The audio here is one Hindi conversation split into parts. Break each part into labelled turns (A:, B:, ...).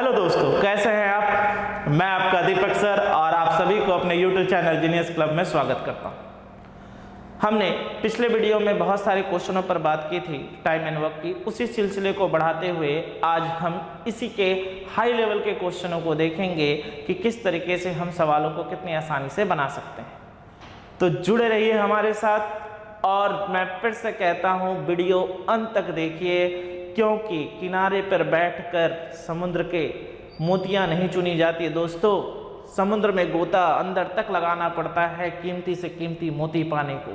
A: हेलो दोस्तों, कैसे हैं आप। मैं आपका दीपक सर और आप सभी को अपने YouTube चैनल जीनियस क्लब में स्वागत करता हूं। हमने पिछले वीडियो में बहुत सारे क्वेश्चनों पर बात की थी टाइम एंड वर्क की। उसी सिलसिले को बढ़ाते हुए आज हम इसी के हाई लेवल के क्वेश्चनों को देखेंगे कि किस तरीके से हम सवालों को कितनी आसानी से बना सकते हैं। तो जुड़े रहिए हमारे साथ और मैं फिर से कहता हूं वीडियो अंत तक देखिए, क्योंकि किनारे पर बैठकर समुद्र के मोतियां नहीं चुनी जाती दोस्तों। समुद्र में गोता अंदर तक लगाना पड़ता है कीमती से कीमती मोती पाने को।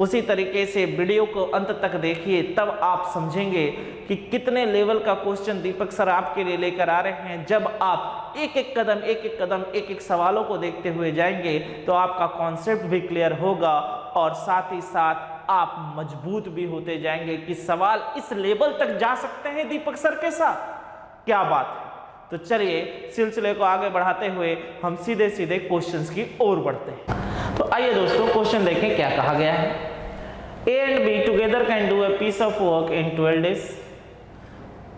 A: उसी तरीके से वीडियो को अंत तक देखिए, तब आप समझेंगे कि कितने लेवल का क्वेश्चन दीपक सर आपके लिए लेकर आ रहे हैं। जब आप एक एक कदम एक एक सवालों को देखते हुए जाएंगे तो आपका कॉन्सेप्ट भी क्लियर होगा और साथ ही साथ आप मजबूत भी होते जाएंगे कि सवाल इस लेवल तक जा सकते हैं दीपक सर के साथ। क्या बात है। तो चलिए सिलसिले को आगे बढ़ाते हुए हम सीधे सीधे क्वेश्चंस की ओर बढ़ते हैं। तो आइए दोस्तों क्वेश्चन देखें क्या कहा गया है। A and B together can do a piece of work in 12 days,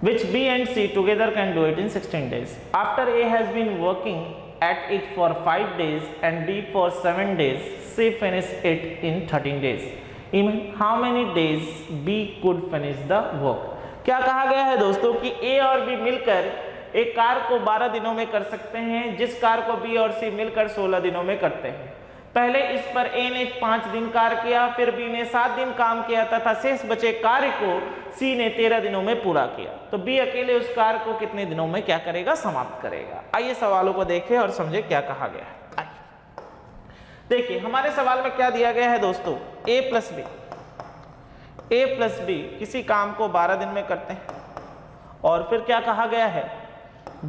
A: which B and C together can do it in 16 days. After A has been working at it for 5 days and B for 7 days, C finished it in 13 days. In how many days B could finish the work? क्या कहा गया है दोस्तों कि A और B मिलकर एक कार को 12 दिनों में कर सकते हैं, जिस कार को B और C मिलकर 16 दिनों में करते हैं। पहले इस पर A ने 5 दिन कार्य किया, फिर B ने 7 दिन काम किया तथा शेष बचे कार्य को C ने 13 दिनों में पूरा किया। तो B अकेले उस कार्य को कितने दिनों में क्या करेगा, समाप्त करेगा। आइए सवालों को देखें और समझे क्या कहा गया है। देखिए हमारे सवाल में क्या दिया गया है दोस्तों, A प्लस बी किसी काम को 12 दिन में करते हैं और फिर क्या कहा गया है,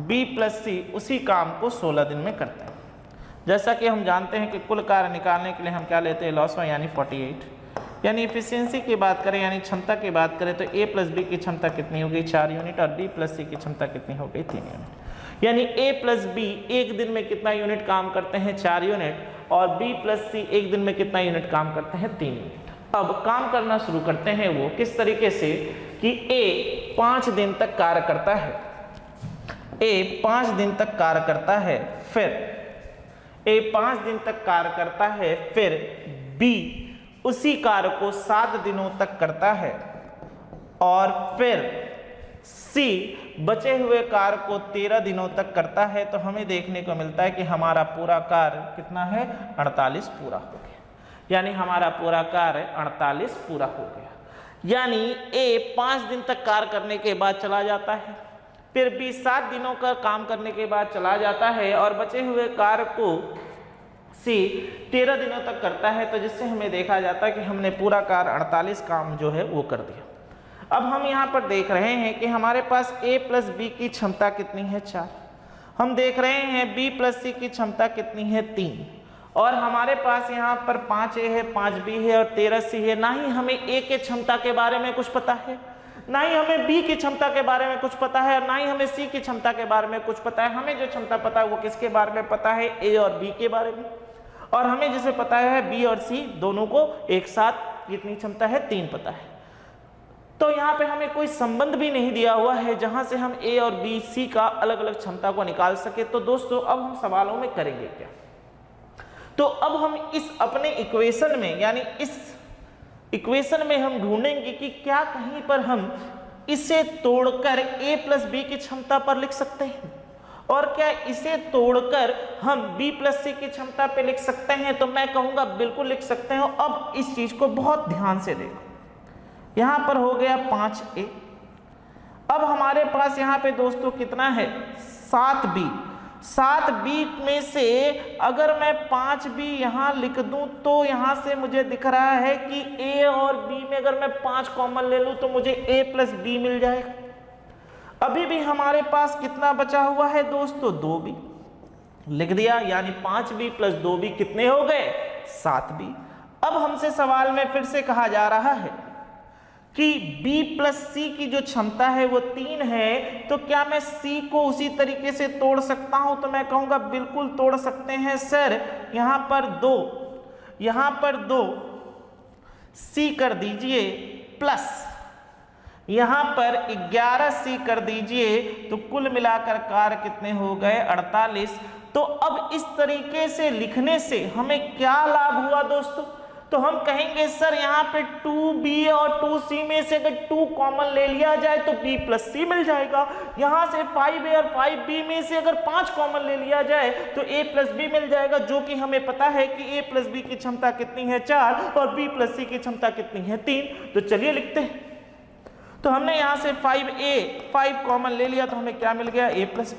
A: B प्लस C उसी काम को 16 दिन में करते हैं। जैसा कि हम जानते हैं कि कुल कार्य निकालने के लिए हम क्या लेते हैं, लॉसवा यानी 48। यानी इफिशियंसी की बात करें यानी क्षमता की बात करें तो A प्लस बी की क्षमता कितनी हो गई, 4 यूनिट, और D प्लस C की क्षमता कितनी हो गई, 3 यूनिट। यानी A प्लस बी एक दिन में कितना यूनिट काम करते हैं, 4 यूनिट, और B प्लस C एक दिन में कितना यूनिट काम करते हैं, 3 यूनिट। अब काम करना शुरू करते हैं वो किस तरीके से कि A 5 दिन तक कार्य करता है, A 5 दिन तक कार्य करता है, फिर A 5 दिन तक कार्य करता है, फिर B उसी कार्य को 7 दिनों तक करता है और फिर C बचे हुए कार्य को 13 दिनों तक करता है। तो हमें देखने को मिलता है कि हमारा पूरा कार्य कितना है, 48 पूरा हो गया। यानी हमारा पूरा कार्य 48 पूरा हो गया। यानी A 5 दिन तक कार्य करने के बाद चला जाता है, फिर B 7 दिनों का काम करने के बाद चला जाता है और बचे हुए कार्य को C 13 दिनों तक करता है। तो जिससे हमें देखा जाता है कि हमने पूरा कार्य 48 काम जो है वो कर दिया। अब हम यहाँ पर देख रहे हैं कि हमारे पास A प्लस बी की क्षमता कितनी है, 4। हम देख रहे हैं B प्लस C की क्षमता कितनी है, 3, और हमारे पास यहाँ पर 5A है, 5B है और 13C है। ना ही हमें A के क्षमता के बारे में कुछ पता है, ना ही हमें B की क्षमता के बारे में कुछ पता है, और ना ही हमें C की क्षमता के बारे में कुछ पता है। हमें जो क्षमता पता है वो किसके बारे में पता है, A और B के बारे में। और हमें जिसे पता है B और C दोनों को एक साथ कितनी क्षमता है, 3 पता है। तो यहाँ पे हमें कोई संबंध भी नहीं दिया हुआ है जहां से हम A और B C का अलग अलग क्षमता को निकाल सके। तो दोस्तों अब हम सवालों में करेंगे क्या, तो अब हम इस अपने इक्वेशन में यानी इस इक्वेशन में हम ढूंढेंगे कि क्या कहीं पर हम इसे तोड़कर A प्लस बी की क्षमता पर लिख सकते हैं और क्या इसे तोड़कर हम B प्लस C की क्षमता पर लिख सकते हैं। तो मैं कहूंगा बिल्कुल लिख सकते हैं। अब इस चीज को बहुत ध्यान से देखो, यहां पर हो गया 5A। अब हमारे पास यहां पे दोस्तों कितना है, 7B। 7B में से अगर मैं 5B यहां लिख दूं तो यहां से मुझे दिख रहा है कि A और B में अगर मैं 5 कॉमन ले लूं तो मुझे A प्लस B मिल जाएगा। अभी भी हमारे पास कितना बचा हुआ है दोस्तों, 2B लिख दिया। यानी 5B प्लस 2B कितने हो गए, 7B। अब हमसे सवाल में फिर से कहा जा रहा है कि B प्लस C की जो क्षमता है वो 3 है, तो क्या मैं C को उसी तरीके से तोड़ सकता हूं। तो मैं कहूंगा बिल्कुल तोड़ सकते हैं सर। यहां पर 2, यहां पर 2 C कर दीजिए प्लस यहाँ पर 11C कर दीजिए तो कुल मिलाकर कार्य कितने हो गए 48। तो अब इस तरीके से लिखने से हमें क्या लाभ हुआ दोस्तों? तो हम कहेंगे सर यहाँ पे 2B और 2C में से अगर 2 कॉमन ले लिया जाए तो B प्लस C मिल जाएगा। यहाँ से 5A और 5B में से अगर 5 कॉमन ले लिया जाए तो A प्लस B मिल जाएगा, जो कि हमें पता है कि A प्लस B की क्षमता कितनी है 4 और B प्लस C की क्षमता कितनी है 3। तो चलिए लिखते हैं। तो हमने यहाँ से 5 कॉमन ले लिया तो हमें क्या मिल गया A प्लस B।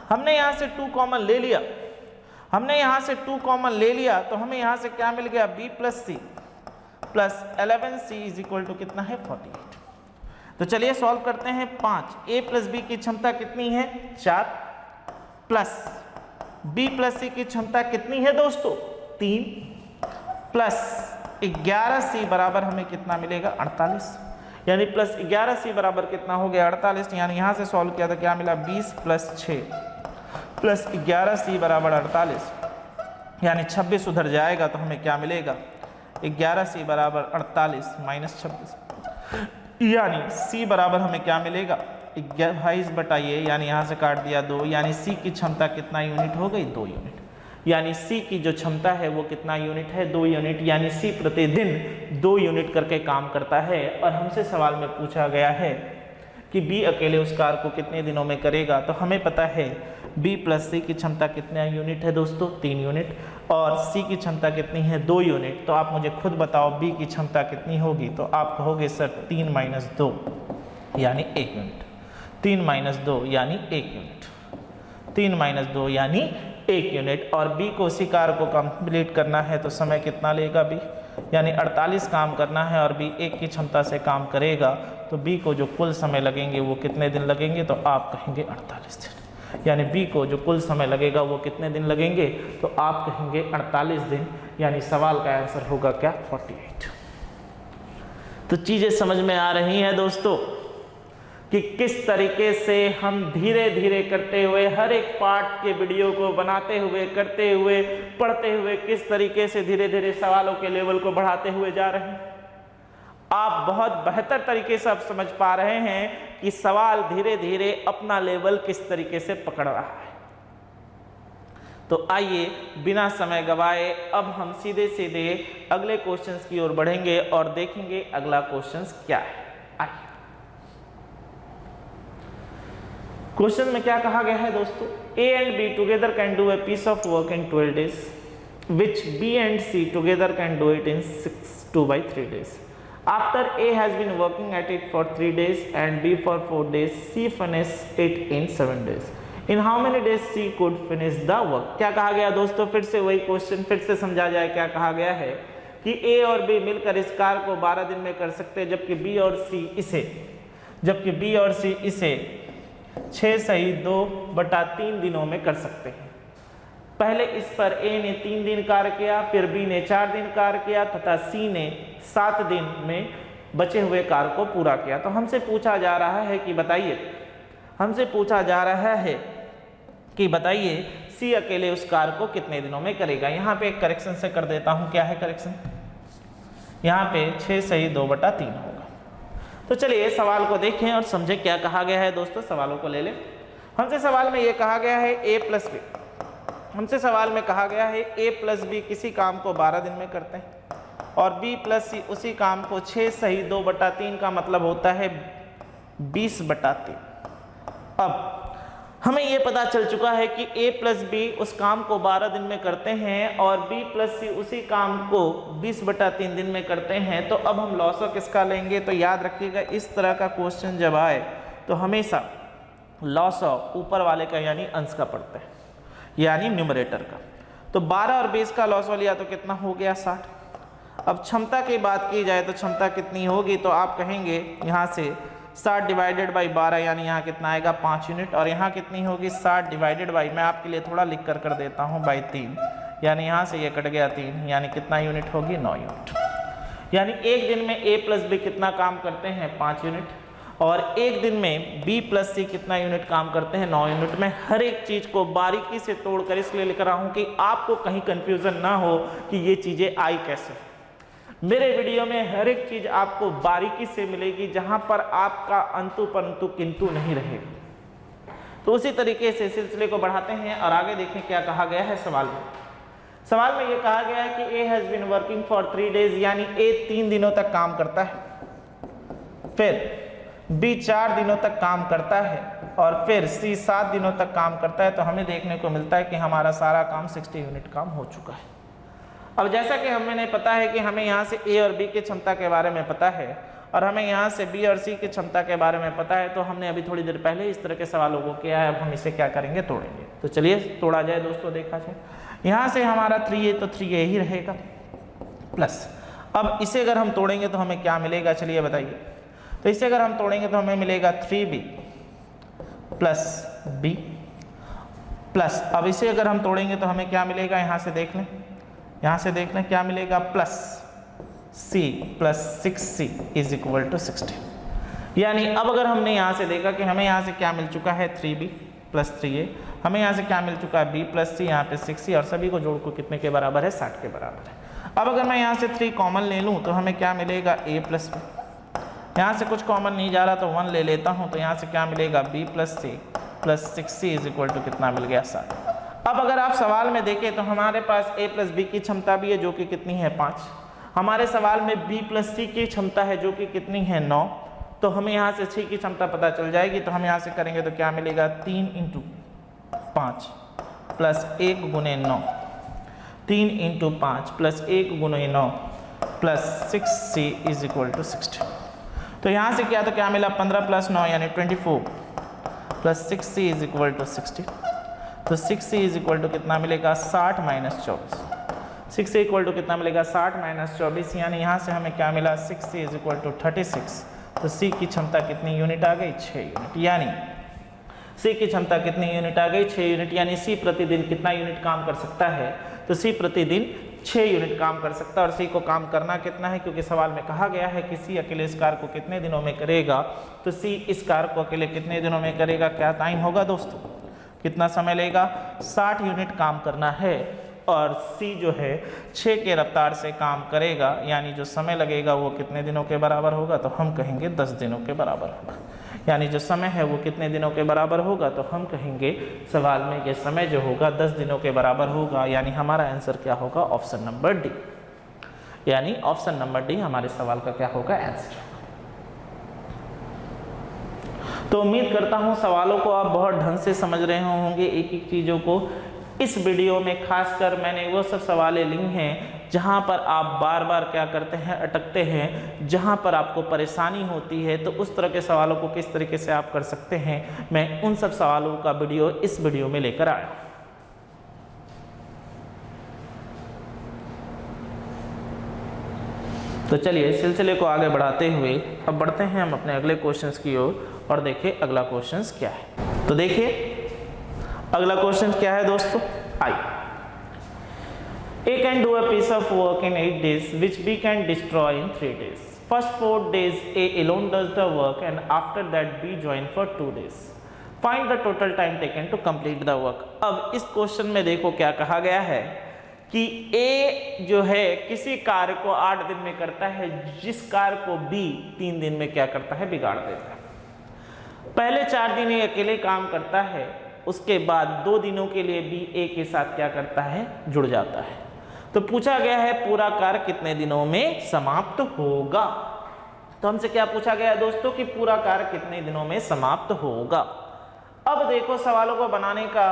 A: हमने यहाँ से 2 कॉमन ले लिया, हमने यहाँ से 2 कॉमन ले लिया तो हमें यहाँ से क्या मिल गया B plus C plus 11C is equal to कितना है 48। तो चलिए सॉल्व करते हैं। 5 A प्लस B की क्षमता कितनी है 4 प्लस B प्लस C की क्षमता कितनी है दोस्तों 3 प्लस 11C बराबर हमें कितना मिलेगा 48, यानी प्लस 11C बराबर कितना हो गया 48। यानी यहाँ से सॉल्व किया तो क्या मिला 20 प्लस 6 प्लस 11C बराबर 48, यानी 26 उधर जाएगा तो हमें क्या मिलेगा 11C बराबर 48 माइनस 26, यानी C बराबर हमें क्या मिलेगा 22 बटाइए, यानी यहाँ से काट दिया 2, यानी C की क्षमता कितना यूनिट हो गई 2 यूनिट। यानी C की जो क्षमता है वो कितना यूनिट है 2 यूनिट, यानी C प्रतिदिन 2 यूनिट करके काम करता है। और हमसे सवाल में पूछा गया है कि B अकेले उस कार्य को कितने दिनों में करेगा। तो हमें पता है B प्लस C की क्षमता कितने यूनिट है दोस्तों 3 यूनिट, और C की क्षमता कितनी है 2 यूनिट। तो आप मुझे खुद बताओ B की क्षमता कितनी होगी? तो आप कहोगे सर 3 माइनस 2 यानी 1 यूनिट, 3 माइनस 2 यानी 1 यूनिट, 3 माइनस 2 यानी 1 यूनिट। और B को उसी कार्य को कंप्लीट करना है तो समय कितना लेगा B, यानी 48 काम करना है और B 1 की क्षमता से काम करेगा। तो B को जो कुल समय लगेंगे वो कितने दिन लगेंगे? तो आप कहेंगे 48 दिन। यानी B को जो कुल समय लगेगा वो कितने दिन लगेंगे? तो आप कहेंगे 48 दिन। यानी सवाल का आंसर होगा क्या 48। तो चीजें समझ में आ रही हैं दोस्तों कि किस तरीके से हम धीरे धीरे करते हुए हर एक पार्ट के वीडियो को बनाते हुए, करते हुए, पढ़ते हुए किस तरीके से धीरे धीरे सवालों के लेवल को बढ़ाते हुए जा रहे हैं। आप बहुत बेहतर तरीके से अब समझ पा रहे हैं कि सवाल धीरे धीरे अपना लेवल किस तरीके से पकड़ रहा है। तो आइए बिना समय गवाए अब हम सीधे सीधे अगले क्वेश्चंस की ओर बढ़ेंगे और देखेंगे अगला क्वेश्चंस क्या है। आइए, क्वेश्चन में क्या कहा गया है दोस्तों? A and B together can do a piece of work in 12 days, which B and C together can do it in 2 by 3 days. After A has been working at it for 3 days and B for 4 days, C finished it in 7 days. In how many days C could finish the work? क्या कहा गया दोस्तों? फिर से वही क्वेश्चन फिर से समझा जाए। क्या कहा गया है कि A और B मिलकर इस कार्य को 12 दिन में कर सकते हैं, जबकि B और C इसे 6 सही 2/3 दिनों में कर सकते हैं। पहले इस पर A ने 3 दिन कार्य किया, फिर B ने 4 दिन कार्य किया तथा C ने 7 दिन में बचे हुए कार्य को पूरा किया। तो हमसे पूछा जा रहा है कि बताइए C अकेले उस कार्य को कितने दिनों में करेगा। यहाँ पे एक करेक्शन से कर देता हूँ। क्या है करेक्शन? यहाँ पे 6 सही 2/3 होगा। तो चलिए सवाल को देखें और समझें क्या कहा गया है दोस्तों। सवालों को ले लें। हमसे सवाल में ये कहा गया है A प्लस B, हमसे सवाल में कहा गया है A प्लस B किसी काम को 12 दिन में करते हैं और B प्लस C उसी काम को 6 सही 2/3 का मतलब होता है 20/3। अब हमें ये पता चल चुका है कि A प्लस B उस काम को 12 दिन में करते हैं और B प्लस C उसी काम को 20/3 दिन में करते हैं। तो अब हम लॉसो किसका लेंगे? तो याद रखिएगा इस तरह का क्वेश्चन जब आए तो हमेशा लॉसो ऊपर वाले का यानी अंश का पड़ता है, यानी न्यूमरेटर का। तो 12 और 20 का लॉसो लिया तो कितना हो गया 60। अब क्षमता की बात की जाए तो क्षमता कितनी होगी? तो आप कहेंगे यहाँ से 60 डिवाइडेड बाई 12 यानी यहाँ कितना आएगा 5 यूनिट, और यहाँ कितनी होगी 60 डिवाइडेड बाई, मैं आपके लिए थोड़ा लिख कर देता हूँ, बाई 3, यानी यहाँ से ये कट गया 3, यानी कितना यूनिट होगी 9 यूनिट। यानी एक दिन में A प्लस B कितना काम करते हैं 5 यूनिट, और एक दिन में B प्लस C कितना यूनिट काम करते हैं 9 यूनिट। में हर एक चीज़ को बारीकी से तोड़कर इसलिए लिख रहा हूँ कि आपको कहीं कंफ्यूजन ना हो कि ये चीज़ें आई कैसे। मेरे वीडियो में हर एक चीज आपको बारीकी से मिलेगी, जहां पर आपका अंतु परंतु किंतु नहीं रहेगा। तो उसी तरीके से सिलसिले को बढ़ाते हैं और आगे देखें क्या कहा गया है सवाल में। सवाल में यह कहा गया है कि A has been working for 3 days, यानी ए 3 दिनों तक काम करता है, फिर बी 4 दिनों तक काम करता है और फिर सी 7 दिनों तक काम करता है। तो हमें देखने को मिलता है कि हमारा सारा काम 60 यूनिट काम हो चुका है। अब जैसा कि हमें पता है कि हमें यहाँ से ए और बी की क्षमता के बारे में पता है और हमें यहाँ से बी और सी की क्षमता के बारे में पता है, तो हमने अभी थोड़ी देर पहले इस तरह के सवालों को किया है। अब हम इसे क्या करेंगे, तोड़ेंगे। तो चलिए तोड़ा जाए दोस्तों, देखा जाए। यहाँ से हमारा 3a तो 3a ही रहेगा प्लस, अब इसे अगर हम तोड़ेंगे तो हमें क्या मिलेगा, चलिए बताइए। तो इसे अगर हम तोड़ेंगे तो हमें मिलेगा 3b प्लस b प्लस, अब इसे अगर हम तोड़ेंगे तो हमें क्या मिलेगा, यहाँ से देख लें, यहाँ से देख लें क्या मिलेगा, plus c plus 6c is equal to 60। यानी अब अगर हमने यहाँ से देखा कि हमें यहाँ से क्या मिल चुका है 3b प्लस 3a, हमें यहाँ से क्या मिल चुका है b प्लस c, यहाँ पे 6c, और सभी को जोड़ को कितने के बराबर है, 60 के बराबर है। अब अगर मैं यहाँ से 3 कॉमन ले लूँ तो हमें क्या मिलेगा, a प्लस b, यहाँ से कुछ कॉमन नहीं जा रहा तो 1 ले लेता हूँ, तो यहाँ से क्या मिलेगा, b plus c plus 6c is equal to कितना मिल गया, 60। अब अगर आप सवाल में देखें तो हमारे पास a प्लस b की क्षमता भी है जो कि कितनी है, 5। हमारे सवाल में b प्लस c की क्षमता है जो कि कितनी है, 9। तो हमें यहाँ से c की क्षमता पता चल जाएगी। तो हम यहाँ से करेंगे तो क्या मिलेगा, 3 × 5 plus 1 × 9, 3 × 5 plus 1 × 9 plus 6c is equal to 60। तो यहाँ से क्या, तो क्या मिला, 15 प्लस 9 यानी 24 plus 6c is equal to 60। तो 6c इज इक्वल टू कितना मिलेगा, 60 माइनस 24। 6c इक्वल टू कितना मिलेगा, 60 माइनस 24, यानी यहाँ से हमें क्या मिला, 6c इज इक्वल टू 36। तो c की क्षमता कितनी यूनिट आ गई, 6 यूनिट। यानी c की क्षमता कितनी यूनिट आ गई, 6 यूनिट। यानी c प्रतिदिन कितना यूनिट काम कर सकता है, तो c प्रतिदिन 6 यूनिट काम कर सकता है। और c को काम करना कितना है, क्योंकि सवाल में कहा गया है कि c अकेले इस कार्य को कितने दिनों में करेगा, तो c इस कार्य को अकेले कितने दिनों में करेगा। क्या टाइम होगा दोस्तों, कितना समय लेगा, 60 यूनिट काम करना है। और c जो है 6 के रफ्तार से काम करेगा, यानी जो समय लगेगा वो कितने दिनों के बराबर होगा, तो हम कहेंगे 10 दिनों के बराबर होगा। यानी जो समय है वो कितने दिनों के बराबर होगा, तो हम कहेंगे सवाल में ये समय जो होगा 10 दिनों के बराबर होगा। यानी हमारा आंसर क्या होगा, ऑप्शन नंबर डी। यानी ऑप्शन नंबर डी हमारे सवाल का क्या होगा, आंसर। तो उम्मीद करता हूं सवालों को आप बहुत ढंग से समझ रहे होंगे, एक एक चीज़ों को। इस वीडियो में खासकर मैंने वो सब सवालें ली हैं जहां पर आप बार बार क्या करते हैं, अटकते हैं, जहां पर आपको परेशानी होती है। तो उस तरह के सवालों को किस तरीके से आप कर सकते हैं, मैं उन सब सवालों का वीडियो इस वीडियो में लेकर आया। तो चलिए सिलसिले को आगे बढ़ाते हुए अब बढ़ते हैं हम अपने अगले क्वेश्चंस की ओर और देखिए अगला क्वेश्चंस क्या है। तो देखिए अगला क्वेश्चन क्या है दोस्तों, आई A can do a piece of work in 8 days which B can destroy in 3 days. First 4 days A alone does the work and after that B join for 2 days. Find the total time taken to complete the work. अब इस क्वेश्चन में देखो क्या कहा गया है कि A जो है किसी कार्य को 8 दिन में करता है, जिस कार्य को B 3 दिन में क्या करता है, बिगाड़ देता है। पहले 4 दिन ये अकेले काम करता है, उसके बाद 2 दिनों के लिए B A के साथ क्या करता है, जुड़ जाता है। तो पूछा गया है पूरा कार्य कितने दिनों में समाप्त होगा। तो हमसे क्या पूछा गया है दोस्तों कि पूरा कार्य कितने दिनों में समाप्त होगा। अब देखो सवालों को बनाने का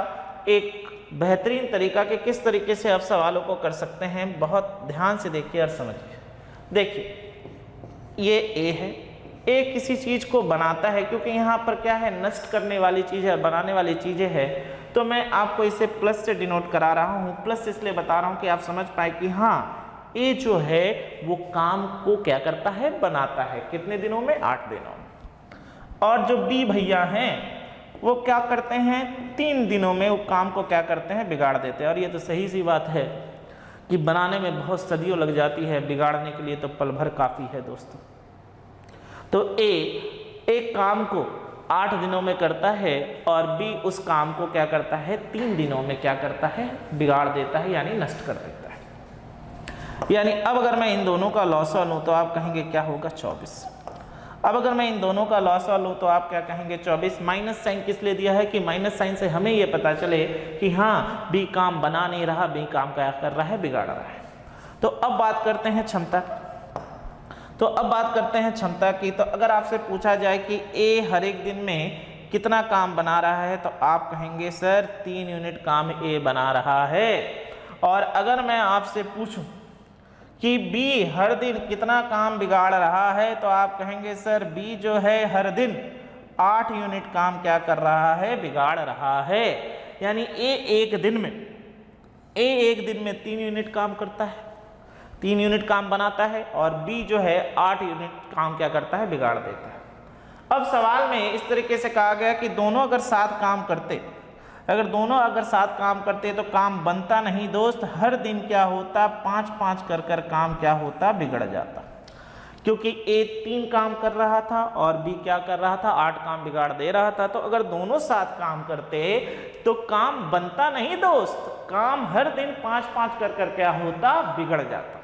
A: एक बेहतरीन तरीका कि किस तरीके से आप सवालों को कर सकते हैं, बहुत ध्यान से देखिए और समझिए। देखिए ये ए है, ए किसी चीज को बनाता है, क्योंकि यहाँ पर क्या है, नष्ट करने वाली चीज है, बनाने वाली चीजें है, तो मैं आपको इसे प्लस से डिनोट करा रहा हूँ। प्लस इसलिए बता रहा हूँ कि आप समझ पाए कि हाँ ए जो है वो काम को क्या करता है, बनाता है। कितने दिनों में, 8 दिनों में। और जो बी भैया हैं वो क्या करते हैं, 3 दिनों में वो काम को क्या करते हैं, बिगाड़ देते हैं। और ये तो सही सी बात है कि बनाने में बहुत सदियों लग जाती है, बिगाड़ने के लिए तो पल भर काफ़ी है दोस्तों। तो ए एक काम को 8 दिनों में करता है और बी उस काम को क्या करता है, 3 दिनों में क्या करता है, बिगाड़ देता है, यानी नष्ट कर देता है। यानी अब अगर मैं इन दोनों का लॉसा लूँ तो आप कहेंगे क्या होगा 24। अब अगर मैं इन दोनों का लॉसा लूँ तो आप क्या कहेंगे 24। माइनस साइन किस लिए दिया है कि माइनस साइन से हमें ये पता चले कि हाँ बी काम बना नहीं रहा, बी काम क्या कर रहा है, बिगाड़ रहा है। तो अब बात करते हैं क्षमता। तो अब बात करते हैं क्षमता की। तो अगर आपसे पूछा जाए कि ए हर एक दिन में कितना काम बना रहा है तो आप कहेंगे सर 3 यूनिट काम ए बना रहा है। और अगर मैं आपसे पूछूं कि बी हर दिन कितना काम बिगाड़ रहा है तो आप कहेंगे सर बी जो है हर दिन 8 यूनिट काम क्या कर रहा है, बिगाड़ रहा है। यानी ए एक दिन में 3 यूनिट काम करता है, 3 यूनिट काम बनाता है, और बी जो है 8 यूनिट काम क्या करता है, बिगाड़ देता है। अब सवाल में इस तरीके से कहा गया कि दोनों अगर साथ काम करते, तो काम बनता नहीं दोस्त, हर दिन क्या होता 5-5 कर काम क्या होता, बिगड़ जाता। क्योंकि ए 3 काम कर रहा था और बी क्या कर रहा था, 8 काम बिगाड़ दे रहा था। तो अगर दोनों साथ काम करते तो काम बनता नहीं दोस्त, काम हर दिन 5-5 कर क्या होता, बिगड़ जाता।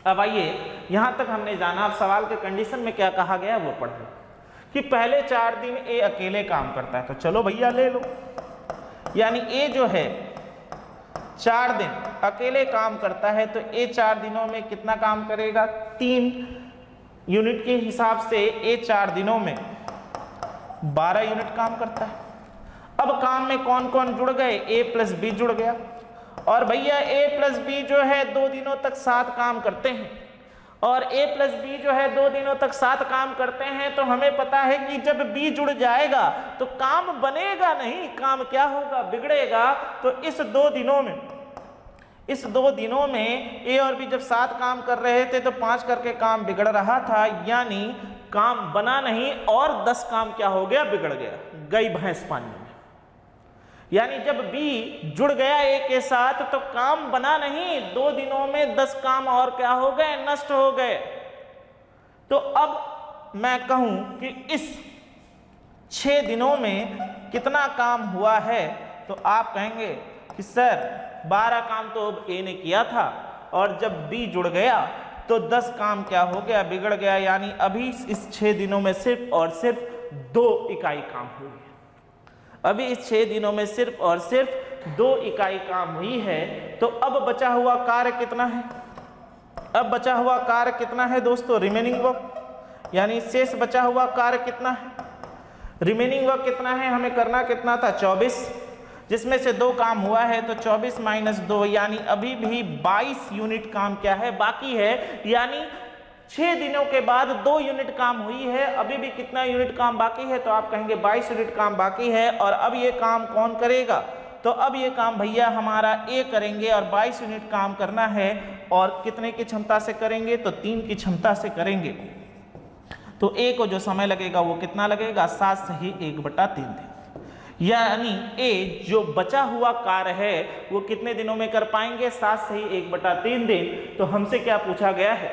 A: अब आइए यहां तक हमने जाना। अब सवाल के कंडीशन में क्या कहा गया वो पढ़ लो कि पहले 4 दिन ए अकेले काम करता है। तो चलो भैया ले लो, यानी ए जो है 4 दिन अकेले काम करता है तो ए 4 दिनों में कितना काम करेगा, 3 यूनिट के हिसाब से ए 4 दिनों में 12 यूनिट काम करता है। अब काम में कौन कौन जुड़ गए, ए प्लस बी जुड़ गया। और भैया ए प्लस बी जो है 2 दिनों तक साथ काम करते हैं, और a प्लस बी जो है 2 दिनों तक साथ काम करते हैं। तो हमें पता है कि जब b जुड़ जाएगा तो काम बनेगा नहीं, काम क्या होगा, बिगड़ेगा। तो इस 2 दिनों में a और b जब साथ काम कर रहे थे तो 5 करके काम बिगड़ रहा था, यानी काम बना नहीं और 10 काम क्या हो गया, बिगड़ गया, गई भैंस पानी में। यानी जब b जुड़ गया a के साथ तो काम बना नहीं, 2 दिनों में 10 काम और क्या हो गए, नष्ट हो गए। तो अब मैं कहूं कि इस 6 दिनों में कितना काम हुआ है, तो आप कहेंगे कि सर 12 काम तो अब a ने किया था, और जब b जुड़ गया तो 10 काम क्या हो गया, बिगड़ गया। यानी अभी इस 6 दिनों में सिर्फ और सिर्फ 2 इकाई काम हुई है। अभी इस 6 दिनों में सिर्फ और सिर्फ 2 इकाई काम हुई है। तो अब बचा हुआ कार्य कितना है, अब बचा हुआ कार्य कितना है दोस्तों, रिमेनिंग वर्क, यानी शेष बचा हुआ कार्य कितना है, रिमेनिंग वर्क कितना है, हमें करना कितना था 24, जिसमें से 2 काम हुआ है। तो 24 माइनस 2 यानी अभी भी 22 यूनिट काम क्या है, बाकी है। यानी 6 दिनों के बाद 2 यूनिट काम हुई है, अभी भी कितना यूनिट काम बाकी है, तो आप कहेंगे 22 यूनिट काम बाकी है। और अब ये काम कौन करेगा, तो अब ये काम भैया हमारा ए करेंगे, और 22 यूनिट काम करना है। और कितने की क्षमता से करेंगे, तो 3 की क्षमता से करेंगे। तो ए को जो समय लगेगा वो कितना लगेगा, 7 सही 1/3 दिन। यानी ए जो बचा हुआ कार्य है वो कितने दिनों में कर पाएंगे, 7 सही 1/3 दिन। तो हमसे क्या पूछा गया है,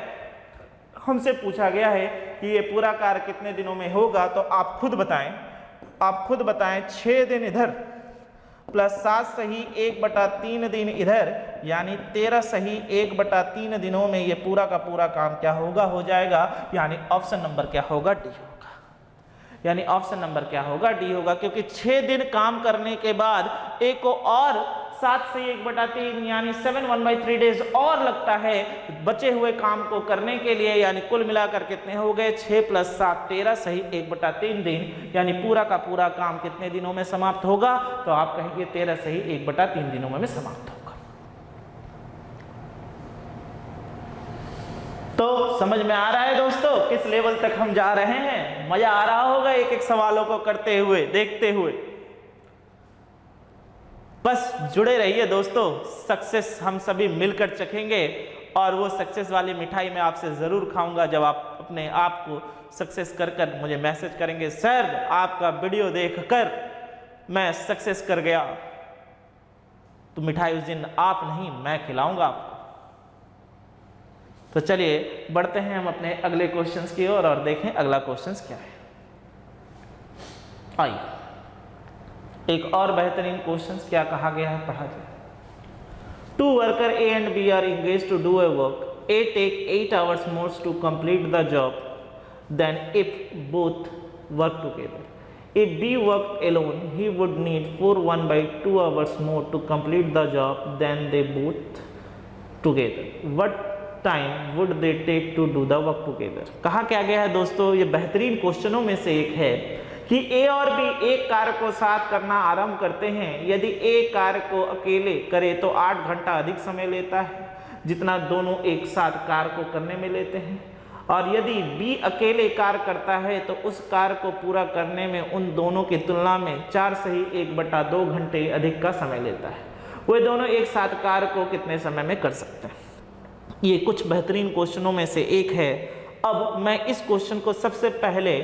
A: हमसे पूछा गया है कि ये पूरा कार्य कितने दिनों में होगा। तो आप खुद बताएं 6 दिन इधर प्लस 7 सही 1/3 दिन इधर, यानी 13 सही 1/3 दिनों में ये पूरा का पूरा काम क्या होगा, हो जाएगा। यानी ऑप्शन नंबर क्या होगा, डी होगा। यानी ऑप्शन नंबर क्या होगा, डी होगा। क्योंकि 6 दिन काम करने के बाद एक को और 7 से 1/3 यानी 7/1/3 डेज और लगता है बचे हुए काम को करने के लिए। यानी कुल मिलाकर कितने हो गए, 6 + 7 13 सही 1/3 दिन। यानी पूरा का पूरा काम कितने दिनों में समाप्त होगा, तो आप कहेंगे 13 सही 1/3 दिनों में समाप्त होगा। तो समझ में आ रहा है दोस्तों किस लेवल तक हम जा रहे हैं, मजा आ रहा होगा एक एक सवालों को करते हुए, देखते हुए। बस जुड़े रहिए दोस्तों, सक्सेस हम सभी मिलकर चखेंगे, और वो सक्सेस वाली मिठाई मैं आपसे ज़रूर खाऊंगा जब आप अपने आप को सक्सेस कर मुझे मैसेज करेंगे, सर आपका वीडियो देखकर मैं सक्सेस कर गया। तो मिठाई उस दिन आप नहीं मैं खिलाऊंगा आपको। तो चलिए बढ़ते हैं हम अपने अगले क्वेश्चंस की ओर और देखें अगला क्वेश्चंस क्या है। आइए एक और बेहतरीन क्वेश्चंस क्या कहा गया है पढ़ा जाए। Two worker A and B are engaged to do a work. A take 8 hours more to complete the job than if both work together. If B worked alone, he would need 1/2 hours more to complete the job than they both together. What time would they take to do the work together? कहा क्या गया है दोस्तों, ये बेहतरीन क्वेश्चनों में से एक है कि ए और बी एक कार्य को साथ करना आरंभ करते हैं। यदि ए कार्य को अकेले करे तो 8 घंटा अधिक समय लेता है जितना दोनों एक साथ कार्य को करने में लेते हैं, और यदि बी अकेले कार्य करता है तो उस कार्य को पूरा करने में उन दोनों की तुलना में 4 सही 1/2 घंटे अधिक का समय लेता है। वे दोनों एक साथ कार्य को कितने समय में कर सकते हैं? ये कुछ बेहतरीन क्वेश्चनों में से एक है। अब मैं इस क्वेश्चन को सबसे पहले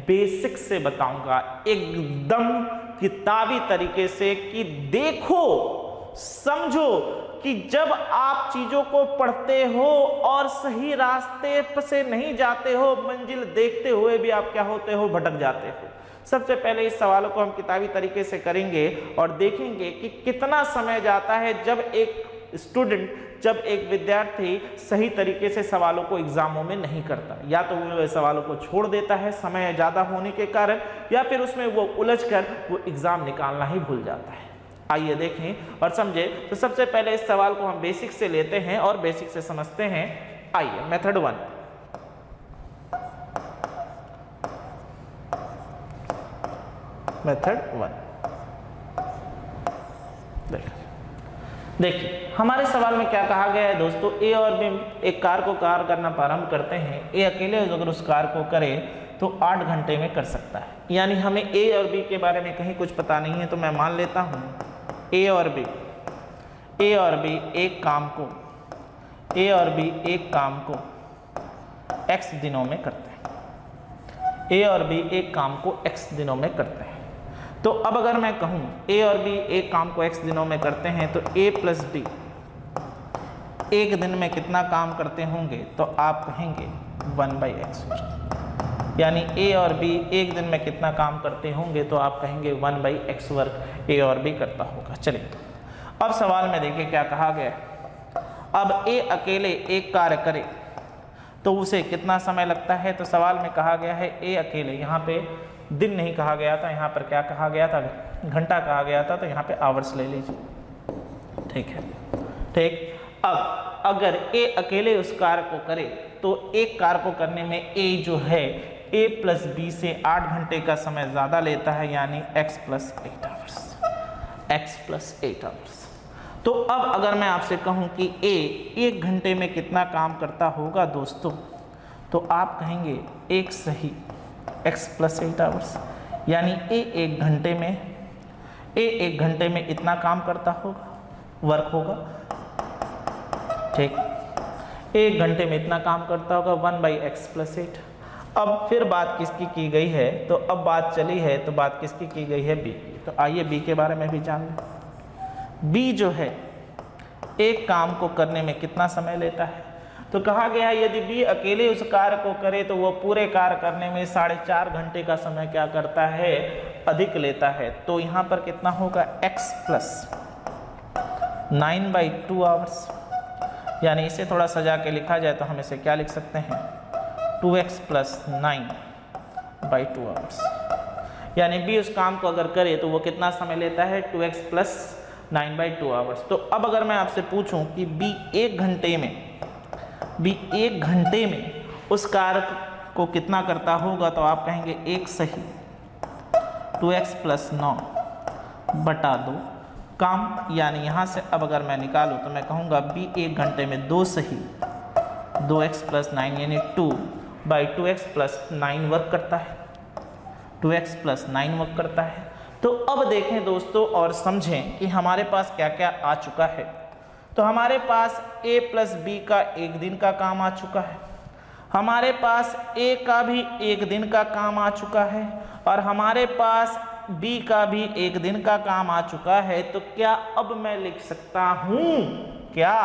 A: बेसिक से बताऊंगा, एकदम किताबी तरीके से, कि देखो समझो कि जब आप चीजों को पढ़ते हो और सही रास्ते से नहीं जाते हो, मंजिल देखते हुए भी आप क्या होते हो, भटक जाते हो। सबसे पहले इस सवालों को हम किताबी तरीके से करेंगे और देखेंगे कि कितना समय जाता है जब एक स्टूडेंट, जब एक विद्यार्थी सही तरीके से सवालों को एग्जामों में नहीं करता, या तो वो सवालों को छोड़ देता है समय ज़्यादा होने के कारण, या फिर उसमें वो उलझकर वो एग्जाम निकालना ही भूल जाता है। आइए देखें और समझें। तो सबसे पहले इस सवाल को हम बेसिक से लेते हैं और बेसिक से समझते हैं। आइए मेथड 1, मेथड 1 देखिए हमारे सवाल में क्या कहा गया है दोस्तों, ए और बी एक कार्य को कार्य करना प्रारंभ करते हैं। ए अकेले अगर उस कार्य को करे तो 8 घंटे में कर सकता है। यानी हमें ए और बी के बारे में कहीं कुछ पता नहीं है, तो मैं मान लेता हूँ ए और बी एक काम को x दिनों में करते हैं। ए और बी एक काम को x दिनों में करते हैं। तो अब अगर मैं कहूँ ए और बी एक काम को x दिनों में करते हैं, तो a प्लस बी एक दिन में कितना काम करते होंगे, तो आप कहेंगे 1/x वर्ग। यानी ए और बी एक दिन में कितना काम करते होंगे, तो आप कहेंगे 1/x वर्ग ए और बी करता होगा। चलिए अब सवाल में देखिए क्या कहा गया। अब ए अकेले एक कार्य करे तो उसे कितना समय लगता है, तो सवाल में कहा गया है ए अकेले, यहाँ पे दिन नहीं कहा गया था, यहाँ पर क्या कहा गया था, घंटा कहा गया था, तो यहाँ पे आवर्स ले लीजिए। ठीक है, ठीक। अब अगर ए अकेले उस कार्य को करे तो एक कार्य को करने में ए जो है ए प्लस बी से 8 घंटे का समय ज़्यादा लेता है, यानी x प्लस 8 आवर्स। तो अब अगर मैं आपसे कहूँ कि ए 1 घंटे में कितना काम करता होगा दोस्तों, तो आप कहेंगे एक सही x प्लस 8 आवर्स। यानी ए एक घंटे में इतना काम करता होगा, वर्क होगा। ठीक, 1 घंटे में इतना काम करता होगा 1/x प्लस 8। अब फिर बात किसकी की गई है, तो अब बात चली है, तो बात किसकी की गई है, बी की। तो आइए बी के बारे में भी जान लें। बी जो है एक काम को करने में कितना समय लेता है, तो कहा गया है यदि बी अकेले उस कार्य को करे तो वो पूरे कार्य करने में 4.5 घंटे का समय क्या करता है, अधिक लेता है। तो यहाँ पर कितना होगा, x प्लस 9/2 आवर्स। यानी इसे थोड़ा सजा के लिखा जाए तो हम इसे क्या लिख सकते हैं, 2x प्लस 9/2 आवर्स। यानी बी उस काम को अगर करे तो वो कितना समय लेता है, 2x प्लस 9/2 आवर्स। तो अब अगर मैं आपसे पूछूं कि बी एक घंटे में उस कार्य को कितना करता होगा, तो आप कहेंगे एक सही 2x प्लस 9/2 काम। यानी यहाँ से अब अगर मैं निकालूँ तो मैं कहूँगा बी एक घंटे में 2 सही 2x प्लस 9 यानी 2/2x प्लस 9 वर्क करता है, 2x प्लस 9 वर्क करता है। तो अब देखें दोस्तों और समझें कि हमारे पास क्या क्या आ चुका है। तो हमारे पास a प्लस बी का एक दिन का काम आ चुका है, हमारे पास a का भी एक दिन का काम आ चुका है, और हमारे पास b का भी एक दिन का काम आ चुका है। तो क्या अब मैं लिख सकता हूँ क्या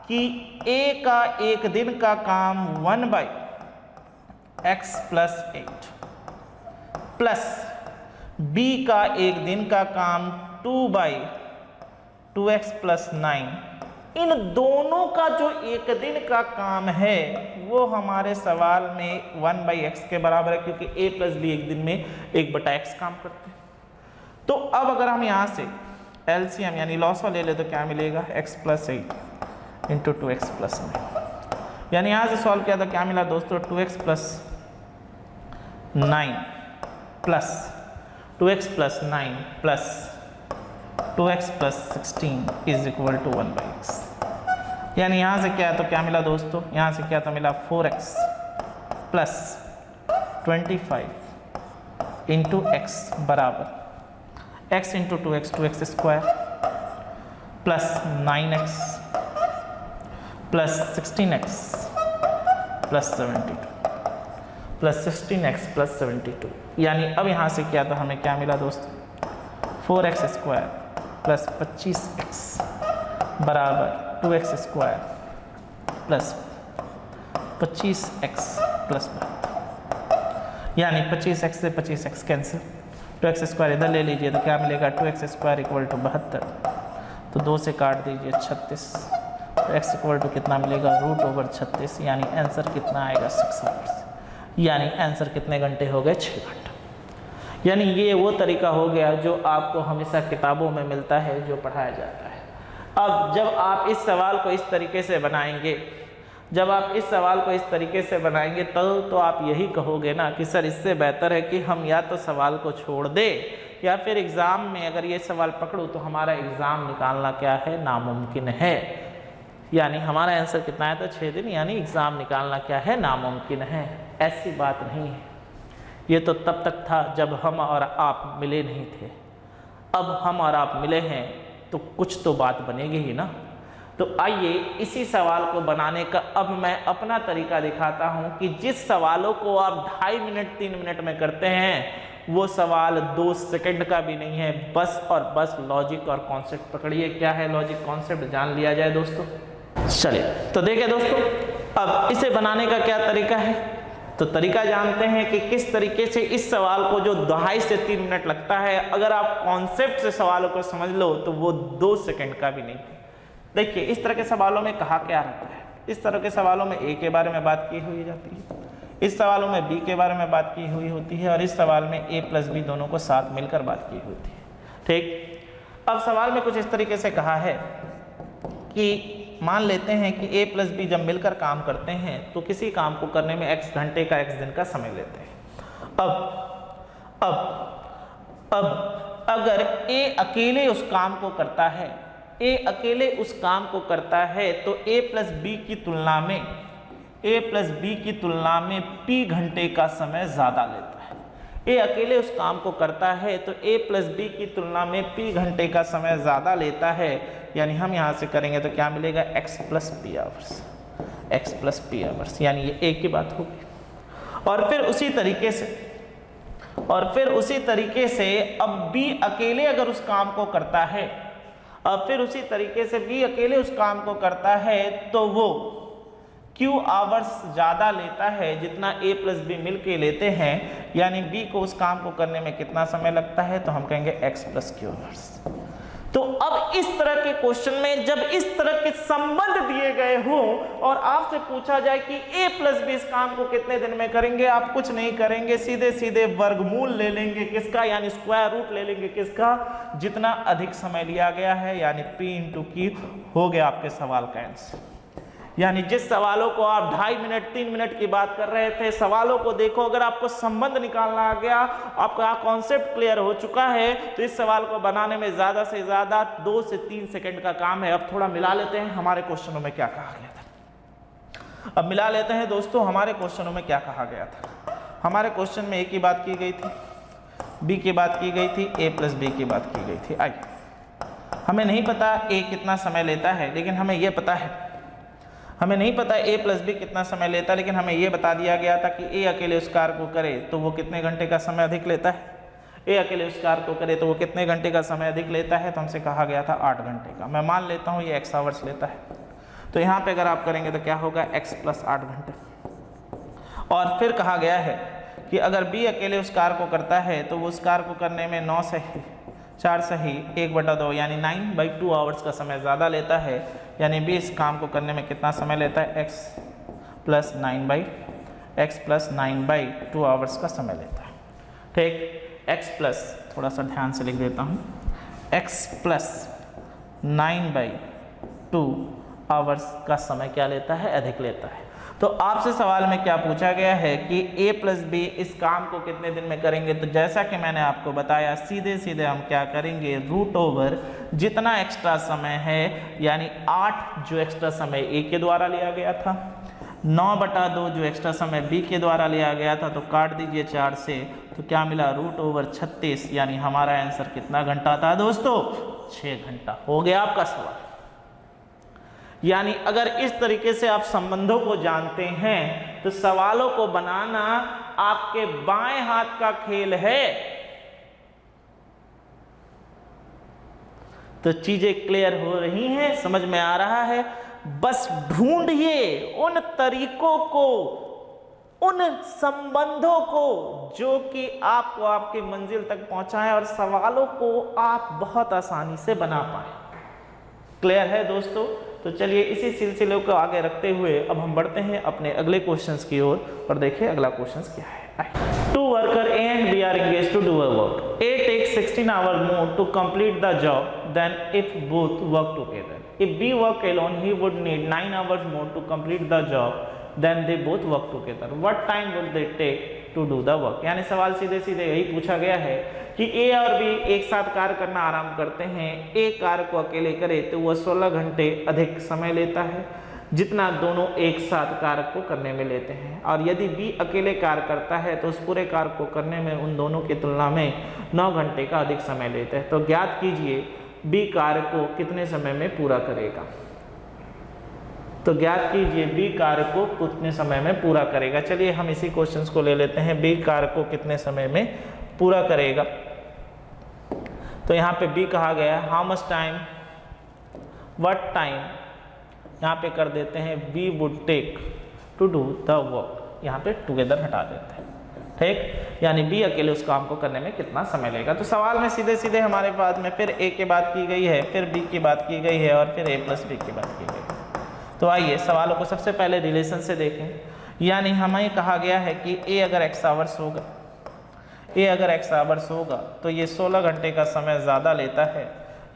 A: कि a का एक दिन का काम 1/x प्लस 8 प्लस b का एक दिन का काम 2/2x प्लस 9 इन दोनों का जो एक दिन का काम है वो हमारे सवाल में 1/x के बराबर है, क्योंकि a प्लस बी एक दिन में 1/x काम करते हैं। तो अब अगर हम यहाँ से LCM यानी लॉसवा ले ले तो क्या मिलेगा, x + 8 इंटू 2x + 9, यानी यहाँ से सॉल्व किया तो क्या मिला दोस्तों, 2x + 9 plus 2x + 9 plus 2x + 16 is equal to 1/x। यानी यहाँ से क्या है तो क्या मिला दोस्तों, यहाँ से क्या तो मिला 4x + 25 इंटू x बराबर x into 2x 2x² plus 9x plus 16x plus 72 plus 16x plus 72। यानी अब यहाँ से क्या तो हमें क्या मिला दोस्तों, 4x² प्लस 25x बराबर 2x² प्लस 25x प्लस 72। यानी 25x से 25x कैंसिल, 2x² इधर ले लीजिए तो क्या मिलेगा, 2x² = 72, तो 2 से काट दीजिए 36, तो x = कितना मिलेगा, √36। यानी आंसर कितना आएगा, 6 आवर्स। यानी आंसर कितने घंटे हो गए, 6 घंटे। यानी ये वो तरीका हो गया जो आपको हमेशा किताबों में मिलता है, जो पढ़ाया जाता है। अब जब आप इस सवाल को इस तरीके से बनाएंगे, जब आप इस सवाल को इस तरीके से बनाएंगे तो आप यही कहोगे ना कि सर इससे बेहतर है कि हम या तो सवाल को छोड़ दें या फिर एग्ज़ाम में अगर ये सवाल पकड़ूँ तो हमारा एग्ज़ाम निकालना क्या है, नामुमकिन है। यानी हमारा आंसर कितना है तो 6 दिन, यानी एग्ज़ाम निकालना क्या है, नामुमकिन है। ऐसी बात नहीं है, ये तो तब तक था जब हम और आप मिले नहीं थे। अब हम और आप मिले हैं तो कुछ तो बात बनेगी ही ना। तो आइए इसी सवाल को बनाने का अब मैं अपना तरीका दिखाता हूं कि जिस सवालों को आप 2.5 मिनट 3 मिनट में करते हैं वो सवाल 2 सेकंड का भी नहीं है। बस और बस लॉजिक और कॉन्सेप्ट पकड़िए। क्या है लॉजिक कॉन्सेप्ट, जान लिया जाए दोस्तों। चलिए तो देखिए दोस्तों, अब इसे बनाने का क्या तरीका है, तो तरीका जानते हैं कि किस तरीके से इस सवाल को जो 2.5 से 3 मिनट लगता है, अगर आप कॉन्सेप्ट से सवालों को समझ लो तो वो 2 सेकंड का भी नहीं। देखिए इस तरह के सवालों में कहा क्या रहता है, इस तरह के सवालों में ए के बारे में बात की हुई जाती है, इस सवालों में बी के बारे में बात की हुई होती है और इस सवाल में ए प्लस बी दोनों को साथ मिलकर बात की होती है। ठीक, अब सवाल में कुछ इस तरीके से कहा है कि मान लेते हैं कि ए प्लस बी जब मिलकर काम करते हैं तो किसी काम को करने में x घंटे का x दिन का समय लेते हैं। अब अगर ए अकेले उस काम को करता है, ए अकेले उस काम को करता है तो ए प्लस बी की तुलना में p घंटे का समय ज़्यादा लेता है। ए अकेले उस काम को करता है तो ए प्लस बी की तुलना में p घंटे का समय ज़्यादा लेता है। यानी हम यहाँ से करेंगे तो क्या मिलेगा, x + p आवर्स, यानी ये ए की बात होगी। और फिर उसी तरीके से अब b अकेले अगर उस काम को करता है, तो वो q आवर्स ज़्यादा लेता है जितना a प्लस बी मिल के लेते हैं। यानी b को उस काम को करने में कितना समय लगता है, तो हम कहेंगे x + q आवर्स। तो अब इस तरह के क्वेश्चन में जब इस तरह के संबंध दिए गए हों और आपसे पूछा जाए कि a प्लस बी इस काम को कितने दिन में करेंगे, आप कुछ नहीं करेंगे, सीधे वर्गमूल ले लेंगे किसका, यानी स्क्वायर रूट ले लेंगे किसका, जितना अधिक समय लिया गया है, यानी p × q हो गया आपके सवाल का आंसर। यानी जिस सवालों को आप 2.5 मिनट 3 मिनट की बात कर रहे थे, सवालों को देखो, अगर आपको संबंध निकालना आ गया, आपका कॉन्सेप्ट क्लियर हो चुका है, तो इस सवाल को बनाने में ज़्यादा से ज़्यादा 2 से 3 सेकंड का काम है। अब थोड़ा मिला लेते हैं हमारे क्वेश्चनों में क्या कहा गया था। अब मिला लेते हैं दोस्तों हमारे क्वेश्चनों में क्या कहा गया था। हमारे क्वेश्चन में ए की बात की गई थी, बी की बात की गई थी, ए प्लस बी की बात की गई थी। आइए, हमें नहीं पता ए कितना समय लेता है, लेकिन हमें यह पता है, हमें नहीं पता ए प्लस बी कितना समय लेता है, लेकिन हमें यह बता दिया गया था कि ए अकेले उस कार्य को करे तो वो कितने घंटे का समय अधिक लेता है, ए अकेले उस कार्य को करे तो वो कितने घंटे का समय अधिक लेता है, तो हमसे कहा गया था 8 घंटे का। मैं मान लेता हूँ ये x आवर्स लेता है, तो यहाँ पे अगर आप करेंगे तो क्या होगा, x + 8 घंटे। और फिर कहा गया है कि अगर बी अकेले उस कार्य को करता है तो वो उस कार्य को करने में 9 से 4 सही 1/2 यानी 9/2 आवर्स का समय ज़्यादा लेता है, यानी बी इस काम को करने में कितना समय लेता है, x प्लस 9/2 आवर्स का समय लेता है। ठीक, x प्लस, थोड़ा सा ध्यान से लिख देता हूँ, x प्लस 9/2 आवर्स का समय क्या लेता है, अधिक लेता है। तो आपसे सवाल में क्या पूछा गया है कि a प्लस बी इस काम को कितने दिन में करेंगे। तो जैसा कि मैंने आपको बताया, सीधे सीधे हम क्या करेंगे, रूट ओवर जितना एक्स्ट्रा समय है, यानी 8 जो एक्स्ट्रा समय a के द्वारा लिया गया था, 9/2 जो एक्स्ट्रा समय b के द्वारा लिया गया था, तो काट दीजिए 4 से, तो क्या मिला, रूट ओवर 36, यानी हमारा आंसर कितना घंटा था दोस्तों, 6 घंटा। हो गया आपका सवाल। यानी अगर इस तरीके से आप संबंधों को जानते हैं तो सवालों को बनाना आपके बाएं हाथ का खेल है। तो चीजें क्लियर हो रही हैं, समझ में आ रहा है। बस ढूंढिए उन तरीकों को, उन संबंधों को जो कि आपको आपकी मंजिल तक पहुंचाएं और सवालों को आप बहुत आसानी से बना पाए। क्लियर है दोस्तों? तो चलिए इसी सिलसिले को आगे रखते हुए अब हम बढ़ते हैं अपने अगले क्वेश्चंस की ओर और देखिए अगला क्वेश्चंस क्या है। Two worker A and B are engaged to do a work. A takes 16 hours more to complete the job than if both work together. If B work alone, he would need 9 hours more to complete the job than they both work together. What time would they take to do the work? यानी सवाल सीधे सीधे यही पूछा गया है कि A और B एक साथ कार्य करना आराम करते हैं। A कार्य को अकेले करे तो वह 16 घंटे अधिक समय लेता है जितना दोनों एक साथ कार्य को करने में लेते हैं, और यदि B अकेले कार्य करता है तो उस पूरे कार्य को करने में उन दोनों की तुलना में 9 घंटे का अधिक समय लेते हैं। तो ज्ञात कीजिए B कार्य को कितने समय में पूरा करेगा। तो ज्ञात कीजिए B कार्य को कितने समय में पूरा करेगा। चलिए हम इसी क्वेश्चंस को ले लेते हैं, B कार्य को कितने समय में पूरा करेगा। तो यहाँ पे B कहा गया है, how much time, what time, यहाँ पे कर देते हैं B would take to do the work, यहाँ पे टुगेदर हटा देते हैं। ठीक, यानी B अकेले उस काम को करने में कितना समय लेगा। तो सवाल में सीधे सीधे हमारे पास में फिर A की बात की गई है, फिर B की बात की गई है और फिर A प्लस B की बात की गई है। तो आइए सवालों को सबसे पहले रिलेशन से देखें। यानी हमें कहा गया है कि A अगर x आवर्स होगा, A अगर x आवर्स होगा तो ये 16 घंटे का समय ज़्यादा लेता है,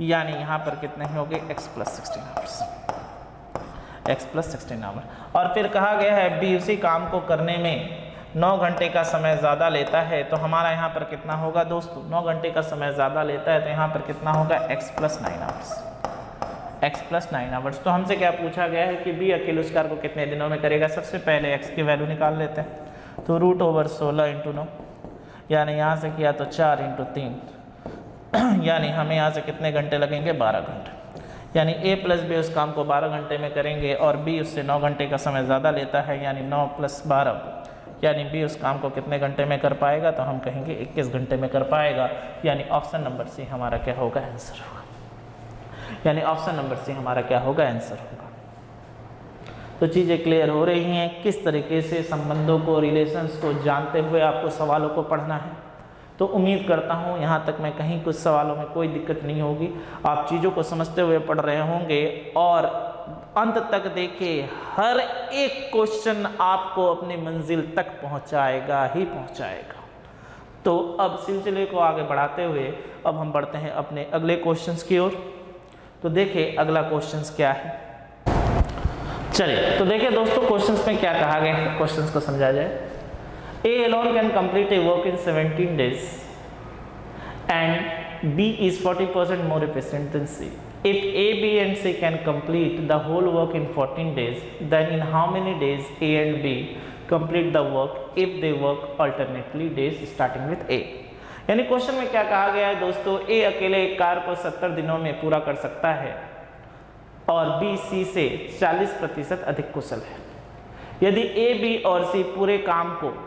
A: यानी यहाँ पर कितने हो गए, x plus 16 hours, x plus 16 hour. और फिर कहा गया है B उसी काम को करने में 9 घंटे का समय ज़्यादा लेता है, तो हमारा यहाँ पर कितना होगा दोस्तों, 9 घंटे का समय ज़्यादा लेता है तो यहाँ पर कितना होगा, x plus 9 hours, x plus 9 hours. तो हमसे क्या पूछा गया है कि B अकेले उस कार्य को कितने दिनों में करेगा। सबसे पहले x की वैल्यू निकाल लेते हैं। तो रूट ओवर 16 इंटू 9, यानी यहाँ से किया तो 4 इंटू 3, यानी हमें यहाँ से कितने घंटे लगेंगे, 12 घंटे। यानी A प्लस B उस काम को 12 घंटे में करेंगे और B उससे 9 घंटे का समय ज़्यादा लेता है, यानी 9 प्लस 12, यानी B उस काम को कितने घंटे में कर पाएगा, तो हम कहेंगे 21 घंटे में कर पाएगा। यानी ऑप्शन नंबर सी हमारा क्या होगा, आंसर होगा। यानी ऑप्शन नंबर सी हमारा क्या होगा, आंसर होगा। तो चीज़ें क्लियर हो रही हैं किस तरीके से संबंधों को, रिलेशंस को जानते हुए आपको सवालों को पढ़ना है। तो उम्मीद करता हूँ यहाँ तक मैं कहीं कुछ सवालों में कोई दिक्कत नहीं होगी, आप चीज़ों को समझते हुए पढ़ रहे होंगे और अंत तक देखिए हर एक क्वेश्चन आपको अपनी मंजिल तक पहुँचाएगा ही पहुँचाएगा। तो अब सिलसिले को आगे बढ़ाते हुए अब हम बढ़ते हैं अपने अगले क्वेश्चंस की ओर। तो देखिए अगला क्वेश्चंस क्या है। चलिए तो देखिए दोस्तों क्वेश्चंस में क्या कहा गया है, क्वेश्चंस को समझा जाए। A alone can complete a work in 17 days and B is 40% more efficient than C. If A, B and C can complete the whole work in 14 days, then in how many days A and B complete the work if they work alternately days starting with A? यानी क्वेश्चन में क्या कहा गया है दोस्तों, A अकेले एक कार्य को 70 दिनों में पूरा कर सकता है और B C से 40% अधिक कुशल है। यदि A, B और C पूरे काम को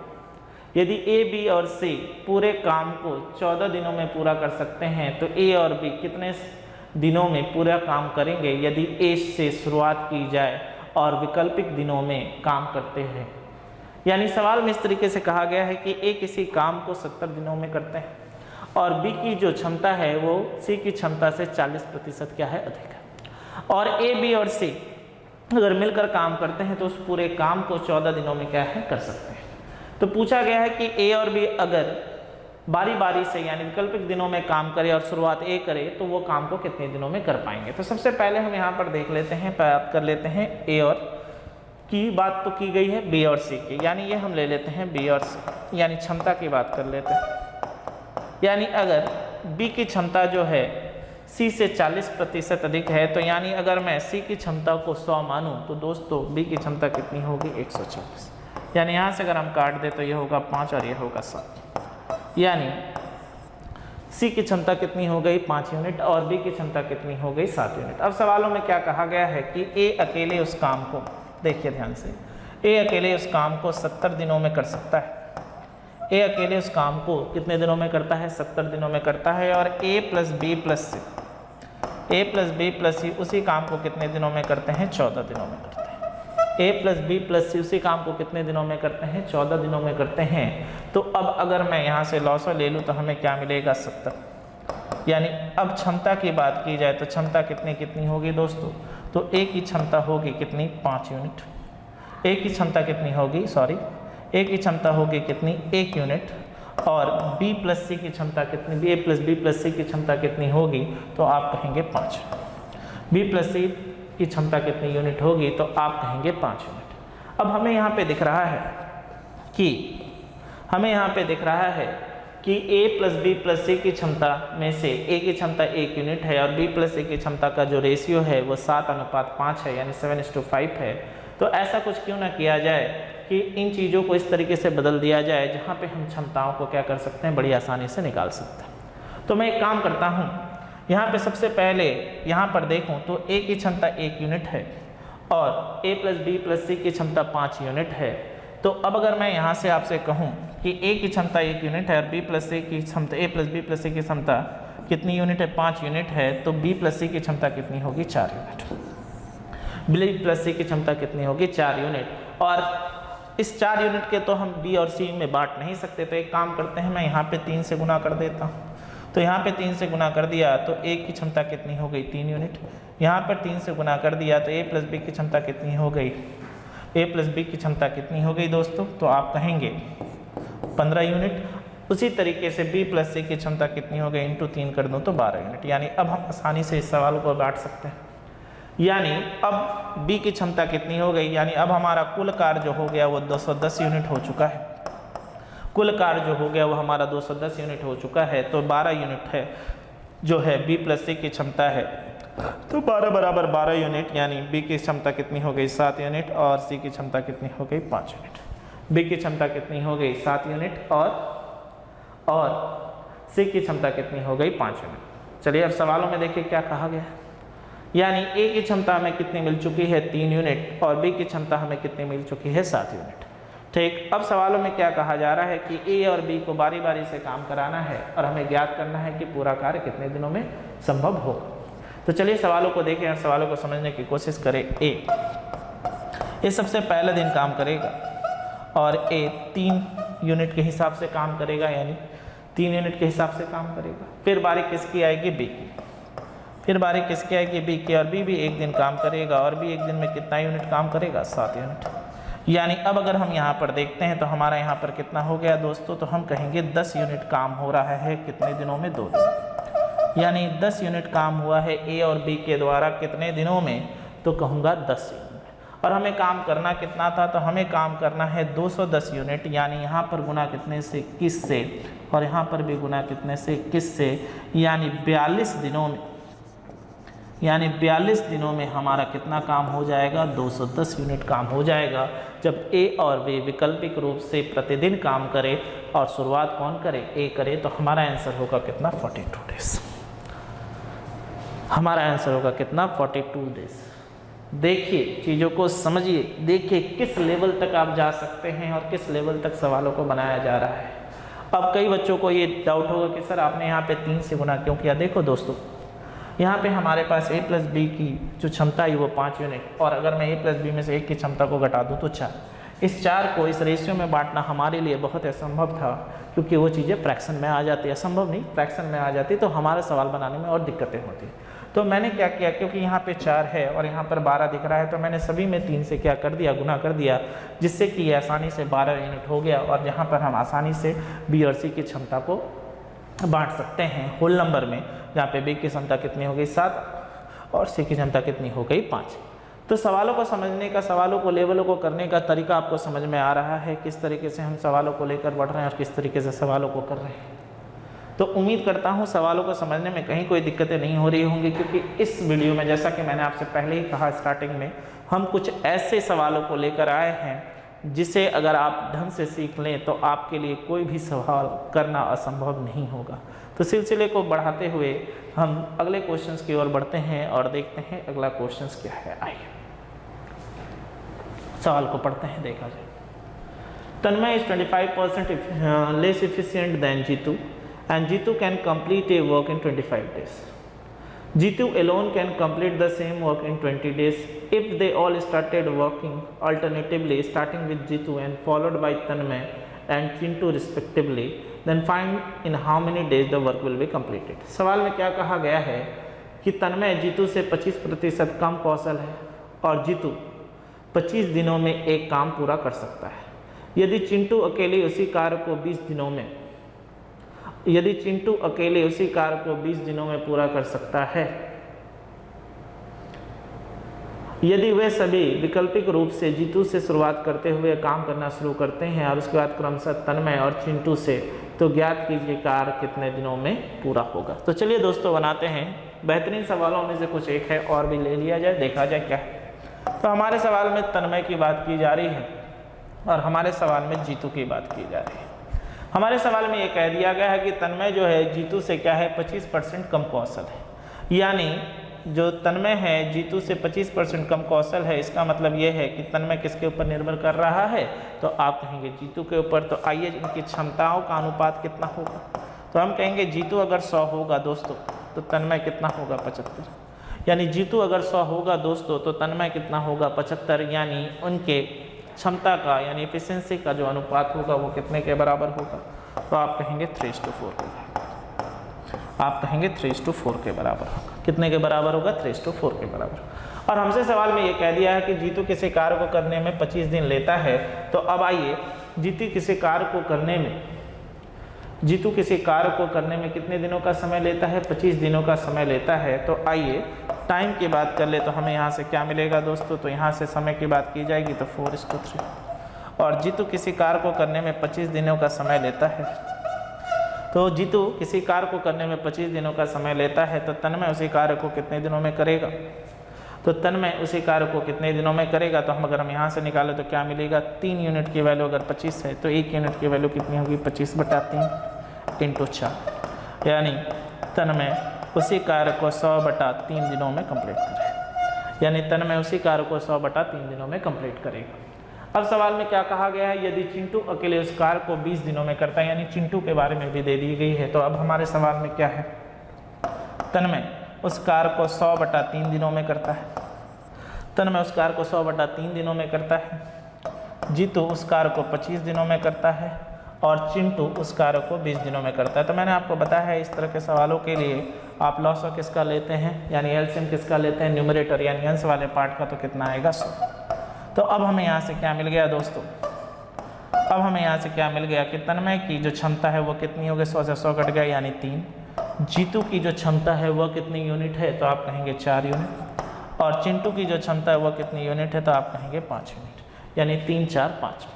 A: पूरे काम को 14 दिनों में पूरा कर सकते हैं तो A और B कितने दिनों में पूरा काम करेंगे यदि A से शुरुआत की जाए और वैकल्पिक दिनों में काम करते हैं। यानी सवाल में इस तरीके से कहा गया है कि A किसी काम को 70 दिनों में करते हैं और बी की जो क्षमता है वो सी की क्षमता से 40% क्या है, अधिक है। और ए, बी और सी अगर मिलकर काम करते हैं तो उस पूरे काम को 14 दिनों में क्या है, कर सकते हैं। तो पूछा गया है कि ए और बी अगर बारी बारी से यानी वैकल्पिक दिनों में काम करे और शुरुआत ए करे तो वो काम को कितने दिनों में कर पाएंगे। तो सबसे पहले हम यहाँ पर देख लेते हैं, बात कर लेते हैं ए और की बात तो की गई है बी और सी की, यानी ये हम ले लेते हैं बी और सी, यानी क्षमता की बात कर लेते हैं। यानी अगर बी की क्षमता जो है सी से 40% अधिक है, तो यानी अगर मैं सी की क्षमता को 100 मानूं तो दोस्तों बी की क्षमता कितनी होगी, 140। यानी यहाँ से अगर हम काट दें तो ये होगा 5 और ये होगा 7, यानी सी की क्षमता कितनी हो गई, 5 यूनिट, और बी की क्षमता कितनी हो गई, 7 यूनिट। अब सवालों में क्या कहा गया है कि ए अकेले उस काम को, देखिए ध्यान से, ए अकेले उस काम को 70 दिनों में कर सकता है। ए अकेले उस काम को कितने दिनों में करता है, 70 दिनों में करता है। और ए प्लस बी प्लस सी, ए प्लस बी प्लस सी उसी काम को कितने दिनों में करते हैं, 14 दिनों में करते हैं। ए प्लस बी प्लस सी उसी काम को कितने दिनों में करते हैं, 14 दिनों में करते हैं। तो अब अगर मैं यहाँ से लॉसर ले लूँ तो हमें क्या मिलेगा, 70। यानी अब क्षमता की बात की जाए तो क्षमता कितनी होगी दोस्तों, तो ए की क्षमता होगी कितनी, 5 यूनिट। ए की क्षमता कितनी होगी, सॉरी, ए की क्षमता होगी कितनी, 1 यूनिट। और बी प्लस सी की क्षमता कितनी, बी ए प्लस बी प्लस सी की क्षमता कितनी होगी, तो आप कहेंगे 5। बी प्लस सी की क्षमता कितनी यूनिट होगी, तो आप कहेंगे 5 यूनिट। अब हमें यहाँ पे दिख रहा है कि ए प्लस बी प्लस सी की क्षमता में से ए की क्षमता 1 यूनिट है और बी प्लस सी की क्षमता का जो रेशियो है वो 7:5 है, यानी 7:5 है। तो ऐसा कुछ क्यों ना किया जाए कि इन चीज़ों को इस तरीके से बदल दिया जाए जहाँ पे हम क्षमताओं को क्या कर सकते हैं, बड़ी आसानी से निकाल सकते हैं। तो मैं एक काम करता हूँ, यहाँ पे सबसे पहले यहाँ पर देखूँ तो ए की क्षमता 1 यूनिट है और ए प्लस बी प्लस सी की क्षमता 5 यूनिट है। तो अब अगर मैं यहाँ से आपसे कहूँ कि ए की क्षमता 1 यूनिट है और बी प्लस सी की क्षमता, ए प्लस बी प्लस सी की क्षमता कितनी यूनिट है, 5 यूनिट है, तो बी प्लस सी की क्षमता कितनी होगी, 4 यूनिट। बी प्लस सी की क्षमता कितनी होगी, 4 यूनिट। और इस 4 यूनिट के तो हम बी और सी में बांट नहीं सकते, तो एक काम करते हैं, मैं यहाँ पे 3 से गुना कर देता हूँ। तो यहाँ पे 3 से गुना कर दिया तो ए की क्षमता कितनी हो गई, 3 यूनिट। यहाँ पर 3 से गुना कर दिया तो ए प्लस बी की क्षमता कितनी हो गई, ए प्लस बी की क्षमता कितनी हो गई दोस्तों, तो आप कहेंगे 15 यूनिट। उसी तरीके से बी प्लस सी की क्षमता कितनी हो गई, इंटू 3 कर दूँ तो 12 यूनिट। यानी अब हम आसानी से इस सवाल को बांट सकते हैं। यानी अब बी की क्षमता कितनी हो गई, यानी अब हमारा कुल कार्य जो हो गया वो 210 यूनिट हो चुका है। कुल कार्य जो हो गया वो हमारा 210 यूनिट हो चुका है। तो 12 यूनिट है जो है बी प्लस सी की क्षमता है, तो 12 बराबर 12 यूनिट, यानी बी की क्षमता कितनी हो गई, 7 यूनिट, और सी की क्षमता कितनी हो गई, 5 यूनिट। बी की क्षमता कितनी हो गई, 7 यूनिट, और सी की क्षमता कितनी हो गई, 5 यूनिट। चलिए अब सवालों में देखिए क्या कहा गया, यानी ए की क्षमता हमें कितनी मिल चुकी है, 3 यूनिट, और बी की क्षमता हमें कितनी मिल चुकी है, 7 यूनिट। ठीक, अब सवालों में क्या कहा जा रहा है कि ए और बी को बारी बारी से काम कराना है और हमें ज्ञात करना है कि पूरा कार्य कितने दिनों में संभव होगा। तो चलिए सवालों को देखें और सवालों को समझने की कोशिश करें। ए सबसे पहले दिन काम करेगा और ए 3 यूनिट के हिसाब से काम करेगा, यानी 3 यूनिट के हिसाब से काम करेगा। फिर बारी किसकी आएगी, बी की। फिर बारी किसकी आएगी, बी की, और बी भी 1 दिन काम करेगा और बी 1 दिन में कितना यूनिट काम करेगा, 7 यूनिट। यानी अब अगर हम यहाँ पर देखते हैं तो हमारा यहाँ पर कितना हो गया दोस्तों, तो हम कहेंगे 10 यूनिट काम हो रहा है कितने दिनों में, 2 दिन। यानी 10 यूनिट काम हुआ है ए और बी के द्वारा कितने दिनों में, तो कहूँगा 10 यूनिट। और हमें काम करना कितना था, तो हमें काम करना है 210 यूनिट, यानी यहाँ पर गुना कितने से, 21 से, और यहाँ पर भी गुना कितने से, 21 से, यानी 42 दिनों में, यानी 42 दिनों में हमारा कितना काम हो जाएगा, 210 यूनिट काम हो जाएगा। जब ए और बी वैकल्पिक रूप से प्रतिदिन काम करे और शुरुआत कौन करे, ए करे, तो हमारा आंसर होगा कितना, 42 डेज। हमारा आंसर होगा कितना, 42 डेज। देखिए चीज़ों को समझिए, देखिए किस लेवल तक आप जा सकते हैं और किस लेवल तक सवालों को बनाया जा रहा है। अब कई बच्चों को ये डाउट होगा कि सर आपने यहाँ पे 3 से गुना क्यों किया। देखो दोस्तों, यहाँ पे हमारे पास ए प्लस बी की जो क्षमता है वो 5 यूनिट, और अगर मैं ए प्लस बी में से 1 की क्षमता को घटा दूँ तो 4, इस 4 को इस रेशियो में बांटना हमारे लिए बहुत असंभव था, क्योंकि वो चीज़ें फ्रैक्शन में आ जाती, असंभव नहीं फ्रैक्शन में आ जाती, तो हमारे सवाल बनाने में और दिक्कतें होती। तो मैंने क्या किया, क्योंकि यहाँ पे 4 है और यहाँ पर 12 दिख रहा है, तो मैंने सभी में 3 से क्या कर दिया, गुना कर दिया, जिससे कि ये आसानी से 12 यूनिट हो गया। और यहाँ पर हम आसानी से बी और सी की क्षमता को बांट सकते हैं होल नंबर में, जहाँ पे बी की क्षमता कितनी हो गई 7 और सी की क्षमता कितनी हो गई 5। तो सवालों को समझने का, सवालों को लेवलों को करने का तरीका आपको समझ में आ रहा है, किस तरीके से हम सवालों को लेकर बढ़ रहे हैं और किस तरीके से सवालों को कर रहे हैं। तो उम्मीद करता हूँ सवालों को समझने में कहीं कोई दिक्कतें नहीं हो रही होंगी, क्योंकि इस वीडियो में जैसा कि मैंने आपसे पहले ही कहा स्टार्टिंग में, हम कुछ ऐसे सवालों को लेकर आए हैं जिसे अगर आप ढंग से सीख लें तो आपके लिए कोई भी सवाल करना असंभव नहीं होगा। तो सिलसिले को बढ़ाते हुए हम अगले क्वेश्चंस की ओर बढ़ते हैं और देखते हैं अगला क्वेश्चंस क्या है। आइए सवाल को पढ़ते हैं, देखा जाए। Tanmay is 25% less efficient than Jitu, and Jitu can complete a work in 25 days. Jitu alone can complete the same work in 20 days if they all started working alternatively, starting with Jitu and followed by Tanmay and Chintu respectively. Then find in how many days the work will be completed. सवाल में क्या कहा गया है कि तन्मय जीतू से 25% कम कौशल है और जीतू 25 दिनों में एक काम पूरा कर सकता है। यदि चिंटू अकेले उसी कार्य को 20 दिनों में में पूरा कर सकता है, यदि वे सभी वैकल्पिक रूप से जीतू से शुरुआत करते हुए काम करना शुरू करते हैं और उसके बाद क्रमशः तन्मय और चिंटू से, तो ज्ञात कीजिए कार्य कितने दिनों में पूरा होगा। तो चलिए दोस्तों बनाते हैं। बेहतरीन सवालों में से कुछ एक है और भी ले लिया जाए, देखा जाए क्या है। तो हमारे सवाल में तन्मय की बात की जा रही है और हमारे सवाल में जीतू की बात की जा रही है। हमारे सवाल में ये कह दिया गया है कि तन्मय जो है जीतू से क्या है 25% कम कौशल है, यानी जो तन्मय है जीतू से 25% कम कौशल है। इसका मतलब ये है कि तन्मय किसके ऊपर निर्भर कर रहा है, तो आप कहेंगे जीतू के ऊपर। तो आइए इनकी क्षमताओं का अनुपात कितना होगा, तो हम कहेंगे जीतू अगर 100 होगा दोस्तों तो तन्मय कितना होगा 75, यानी जीतू अगर 100 होगा दोस्तों तो तन्मय कितना होगा 75, यानी उनके क्षमता का यानी एफिशिएंसी का जो अनुपात होगा वो कितने के बराबर होगा, तो आप कहेंगे 3:4 के बराबर। आप कहेंगे 3:4 के बराबर होगा। कितने के बराबर होगा 3:4 के बराबर। और हमसे सवाल में ये कह दिया है कि जीतू किसी कार्य को करने में 25 दिन लेता है। तो अब आइए जीतू किसी कार्य को करने में कितने दिनों का समय लेता है, 25 दिनों का समय लेता है। तो आइए टाइम की बात कर ले, तो हमें यहाँ से क्या मिलेगा दोस्तों, तो यहाँ से समय की बात की जाएगी तो 4:3। और जीतू किसी कार्य को करने में 25 दिनों का समय लेता है, तो जीतू किसी कार्य को करने में 25 दिनों का समय लेता है, तो तन्मय उसी कार्य को कितने दिनों में करेगा, तो तन्मय उसी कार्य को कितने दिनों में करेगा। तो अगर हम यहाँ से निकालें तो क्या मिलेगा, 3 यूनिट की वैल्यू अगर 25 है तो 1 यूनिट की वैल्यू कितनी होगी 25/3 × 4, यानी तन्मय उसी कार्य को 100/3 दिनों में कंप्लीट करेगा, यानी तन्मय उसी कार्य को 100/3 दिनों में कंप्लीट करेगा। अब सवाल में क्या कहा गया है, यदि चिंटू अकेले उस कार्य को 20 दिनों में करता है, यानी चिंटू के बारे में भी दे दी गई है। तो अब हमारे सवाल में क्या है, तन्मय उस कार्य को 100/3 दिनों में करता है, तन्मय उस कार्य को 100/3 दिनों में करता है, जीतू उस कार्य को 25 दिनों में करता है और चिंटू उस कार्य को 20 दिनों में करता है। तो मैंने आपको बताया है इस तरह के सवालों के लिए आप लॉसो किसका लेते हैं, यानी एलसीएम किसका लेते हैं, न्यूमरेटर यानी अंश वाले पार्ट का, तो कितना आएगा 100। तो अब हमें यहाँ से क्या मिल गया दोस्तों, अब हमें यहाँ से क्या मिल गया कि तन्मय की जो क्षमता है वो कितनी हो गई, 100 से 100 कट गया यानी 3। जीतू की जो क्षमता है वह कितनी यूनिट है, तो आप कहेंगे 4 यूनिट। और चिंटू की जो क्षमता है वह कितनी यूनिट है, तो आप कहेंगे 5 यूनिट, यानी 3, 4, 5।